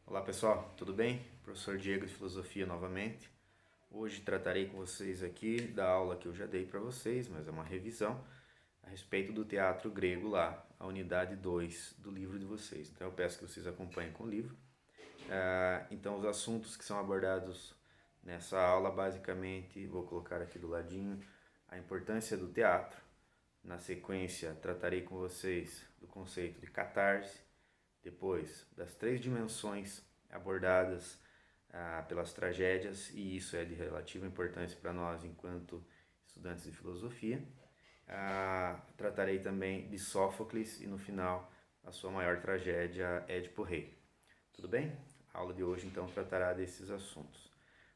Olá pessoal, tudo bem? Professor Diego de Filosofia novamente. Hoje tratarei com vocês aqui da aula que eu já dei para vocês, mas é uma revisão a respeito do teatro grego lá, a unidade 2 do livro de vocês. Então eu peço que vocês acompanhem com o livro. Então os assuntos que são abordados nessa aula, basicamente, vou colocar aqui do ladinho, a importância do teatro. Na sequência, tratarei com vocês do conceito de catarse, depois das 3 dimensões abordadas pelas tragédias, e isso é de relativa importância para nós enquanto estudantes de filosofia. Tratarei também de Sófocles e no final a sua maior tragédia, Édipo Rei. Tudo bem? A aula de hoje então tratará desses assuntos.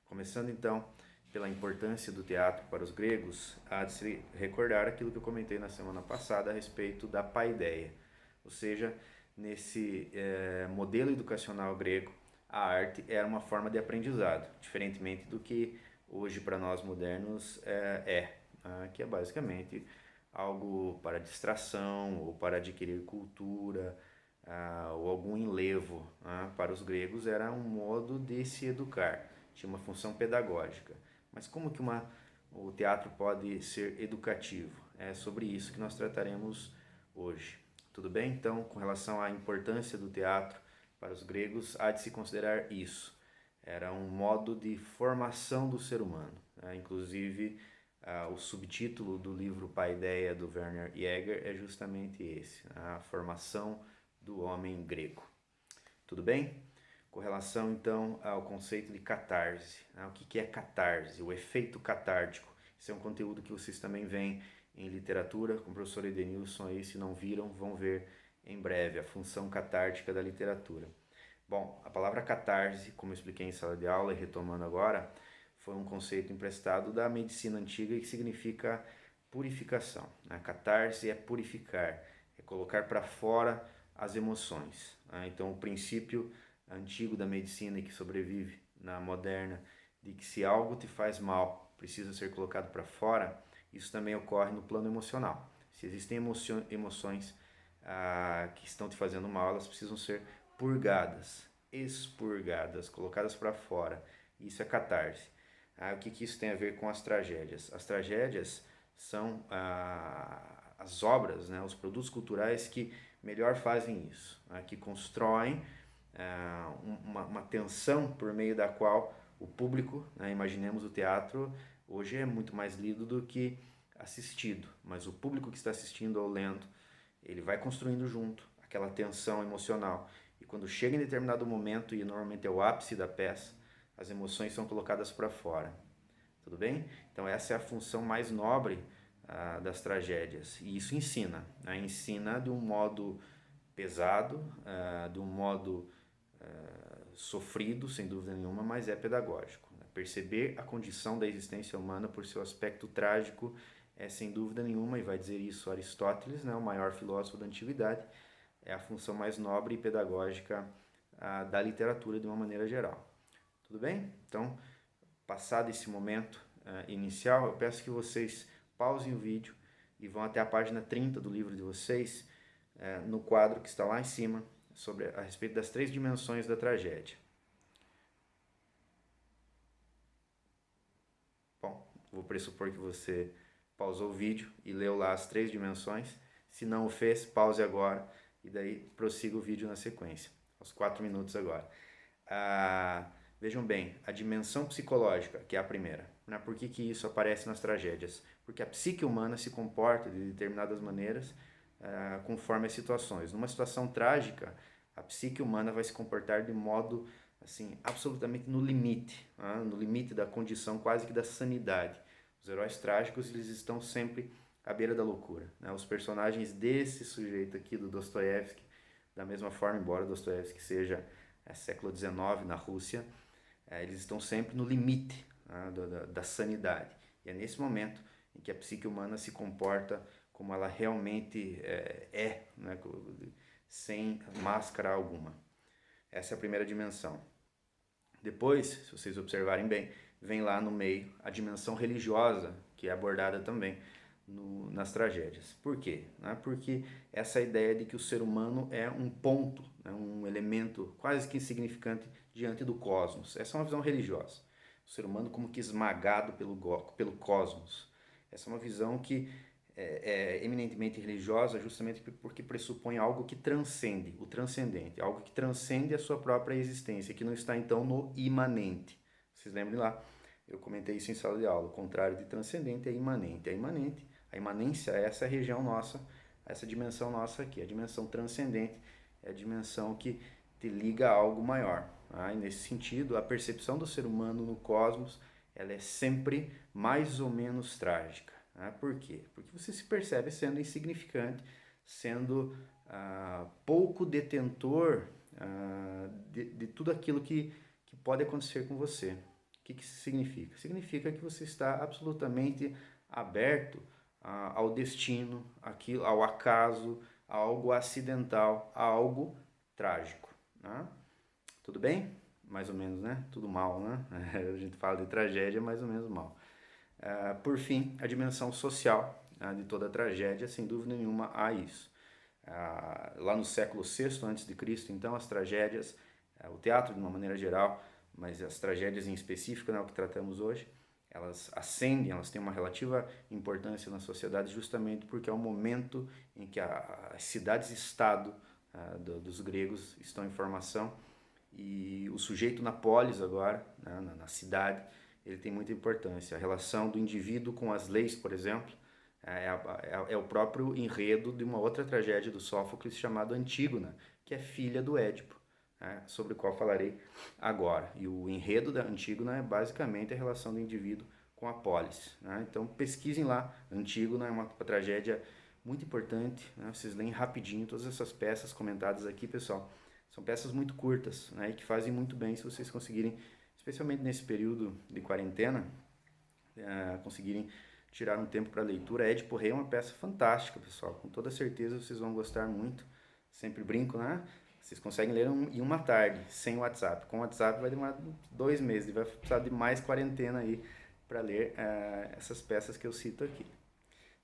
Começando então pela importância do teatro para os gregos, há de se recordar aquilo que eu comentei na semana passada a respeito da paideia, ou seja, nesse modelo educacional grego, a arte era uma forma de aprendizado, diferentemente do que hoje para nós modernos que é basicamente algo para distração ou para adquirir cultura ou algum enlevo. Para os gregos era um modo de se educar, tinha uma função pedagógica. Mas como que o teatro pode ser educativo? É sobre isso que nós trataremos hoje. Tudo bem? Então, com relação à importância do teatro para os gregos, há de se considerar isso. Era um modo de formação do ser humano. Inclusive, o subtítulo do livro Paideia, do Werner Jäger, é justamente esse, a formação do homem grego. Tudo bem? Com relação, então, ao conceito de catarse. O que é catarse? O efeito catártico. Esse é um conteúdo que vocês também veem em literatura, com o professor Edenilson aí, se não viram, vão ver em breve, a função catártica da literatura. Bom, a palavra catarse, como eu expliquei em sala de aula e retomando agora, foi um conceito emprestado da medicina antiga que significa purificação. Catarse é purificar, é colocar para fora as emoções. Então, o princípio antigo da medicina e que sobrevive na moderna, de que se algo te faz mal, precisa ser colocado para fora, isso também ocorre no plano emocional. Se existem emoções que estão te fazendo mal, elas precisam ser purgadas, expurgadas, colocadas para fora. Isso é catarse. O que isso tem a ver com as tragédias? As tragédias são as obras, os produtos culturais que melhor fazem isso, que constroem uma tensão por meio da qual o público, imaginemos o teatro, hoje é muito mais lido do que assistido, mas o público que está assistindo ou lendo, ele vai construindo junto aquela tensão emocional, e quando chega em determinado momento, e normalmente é o ápice da peça, as emoções são colocadas para fora. Tudo bem? Então essa é a função mais nobre das tragédias, e isso ensina, ensina de um modo pesado, de um modo sofrido, sem dúvida nenhuma, mas é pedagógico. Perceber a condição da existência humana por seu aspecto trágico é sem dúvida nenhuma, e vai dizer isso Aristóteles, o maior filósofo da antiguidade, é a função mais nobre e pedagógica da literatura de uma maneira geral. Tudo bem? Então, passado esse momento inicial, eu peço que vocês pausem o vídeo e vão até a página 30 do livro de vocês, no quadro que está lá em cima, a respeito das 3 dimensões da tragédia. Bom, vou pressupor que você pausou o vídeo e leu lá as 3 dimensões. Se não o fez, pause agora e daí prossiga o vídeo na sequência, aos 4 minutos agora. Vejam bem, a dimensão psicológica, que é a primeira. Por que isso aparece nas tragédias? Porque a psique humana se comporta de determinadas maneiras conforme as situações. Numa situação trágica, a psique humana vai se comportar de modo assim, absolutamente no limite da condição quase que da sanidade. Os heróis trágicos, eles estão sempre à beira da loucura. Os personagens desse sujeito aqui, do Dostoiévski, da mesma forma, embora Dostoiévski seja século XIX na Rússia, eles estão sempre no limite da sanidade. E é nesse momento em que a psique humana se comporta como ela realmente sem máscara alguma. Essa é a primeira dimensão. Depois, se vocês observarem bem, vem lá no meio a dimensão religiosa, que é abordada também nas tragédias. Por quê? Porque essa ideia de que o ser humano é um ponto, né, um elemento quase que insignificante diante do cosmos. Essa é uma visão religiosa. O ser humano como que esmagado pelo cosmos. Essa é uma visão que é eminentemente religiosa, justamente porque pressupõe algo que transcende, o transcendente, algo que transcende a sua própria existência, que não está então no imanente. Vocês lembrem lá, eu comentei isso em sala de aula, o contrário de transcendente é imanente. A imanência é essa região nossa, essa dimensão nossa aqui. A dimensão transcendente é a dimensão que te liga a algo maior. E nesse sentido, a percepção do ser humano no cosmos, ela é sempre mais ou menos trágica. Por quê? Porque você se percebe sendo insignificante, sendo pouco detentor de tudo aquilo que pode acontecer com você. O que isso significa? Significa que você está absolutamente aberto ao destino, ao acaso, a algo acidental, a algo trágico. Né? Tudo bem? Mais ou menos, né? Tudo mal, né? A gente fala de tragédia, mais ou menos mal. Por fim, a dimensão social de toda a tragédia, sem dúvida nenhuma, há isso. Lá no século VI a.C., então, as tragédias, o teatro de uma maneira geral, mas as tragédias em específico, né, o que tratamos hoje, elas ascendem, elas têm uma relativa importância na sociedade justamente porque é o momento em que as cidades-estado dos gregos estão em formação e o sujeito na polis agora, né, na cidade, ele tem muita importância. A relação do indivíduo com as leis, por exemplo, é o próprio enredo de uma outra tragédia do Sófocles chamada Antígona, que é filha do Édipo, sobre o qual falarei agora. E o enredo da Antígona é basicamente a relação do indivíduo com a polis. Então pesquisem lá, Antígona é uma tragédia muito importante, vocês leem rapidinho todas essas peças comentadas aqui, pessoal. São peças muito curtas, e que fazem muito bem se vocês conseguirem, especialmente nesse período de quarentena, conseguirem tirar um tempo para leitura. Édipo Rei é uma peça fantástica, pessoal. Com toda certeza vocês vão gostar muito. Sempre brinco, né? Vocês conseguem ler em uma tarde, sem WhatsApp. Com WhatsApp vai demorar 2 meses, vai precisar de mais quarentena aí para ler essas peças que eu cito aqui.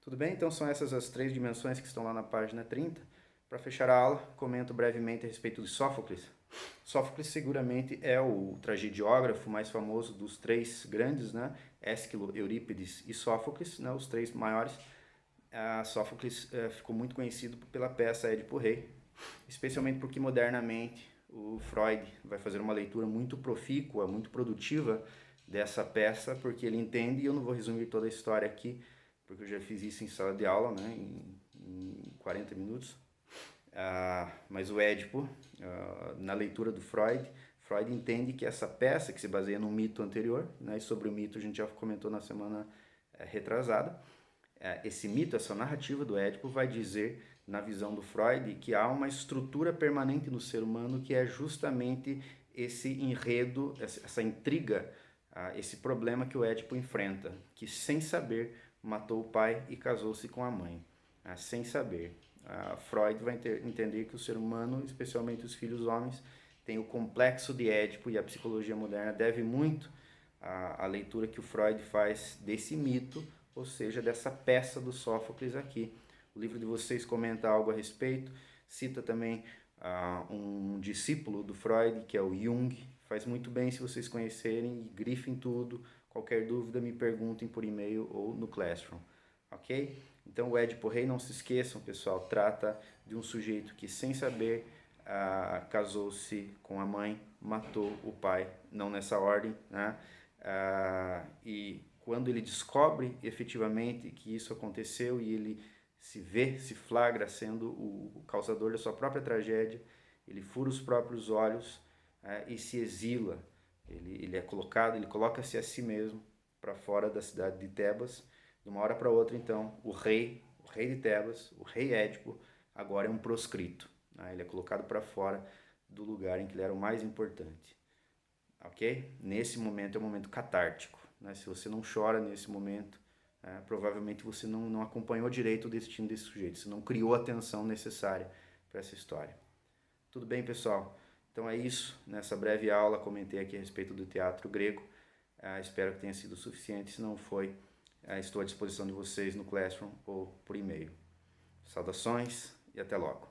Tudo bem? Então são essas as 3 dimensões que estão lá na página 30. Para fechar a aula, comento brevemente a respeito de Sófocles. Sófocles seguramente é o tragediógrafo mais famoso dos 3 grandes, né? Ésquilo, Eurípides e Sófocles, né? Os 3 maiores. Sófocles ficou muito conhecido pela peça Édipo Rei, especialmente porque modernamente o Freud vai fazer uma leitura muito profícua, muito produtiva dessa peça, porque ele entende, e eu não vou resumir toda a história aqui, porque eu já fiz isso em sala de aula, né? em 40 minutos. Mas o Édipo, na leitura do Freud entende que essa peça, que se baseia num mito anterior, né, e sobre o mito a gente já comentou na semana retrasada, esse mito, essa narrativa do Édipo vai dizer, na visão do Freud, que há uma estrutura permanente no ser humano que é justamente esse enredo, essa intriga, esse problema que o Édipo enfrenta, que sem saber matou o pai e casou-se com a mãe, sem saber. Freud vai entender que o ser humano, especialmente os filhos homens, tem o complexo de Édipo, e a psicologia moderna deve muito à leitura que o Freud faz desse mito, ou seja, dessa peça do Sófocles aqui. O livro de vocês comenta algo a respeito, cita também um discípulo do Freud, que é o Jung. Faz muito bem se vocês conhecerem, e grifem tudo. Qualquer dúvida me perguntem por e-mail ou no Classroom, ok? Então o Édipo Rei, não se esqueçam, pessoal, trata de um sujeito que sem saber casou-se com a mãe, matou o pai, não nessa ordem, né? E quando ele descobre efetivamente que isso aconteceu e ele se flagra sendo o causador da sua própria tragédia, ele fura os próprios olhos e se exila. Ele é colocado, ele coloca-se a si mesmo para fora da cidade de Tebas. De uma hora para outra, então, o rei de Tebas, o rei Édipo, agora é um proscrito. Ele é colocado para fora do lugar em que ele era o mais importante. Ok? Nesse momento é um momento catártico. Se você não chora nesse momento, provavelmente você não acompanhou direito o destino desse sujeito, você não criou a atenção necessária para essa história. Tudo bem, pessoal? Então é isso. Nessa breve aula comentei aqui a respeito do teatro grego. Espero que tenha sido suficiente. Se não foi, estou à disposição de vocês no Classroom ou por e-mail. Saudações e até logo.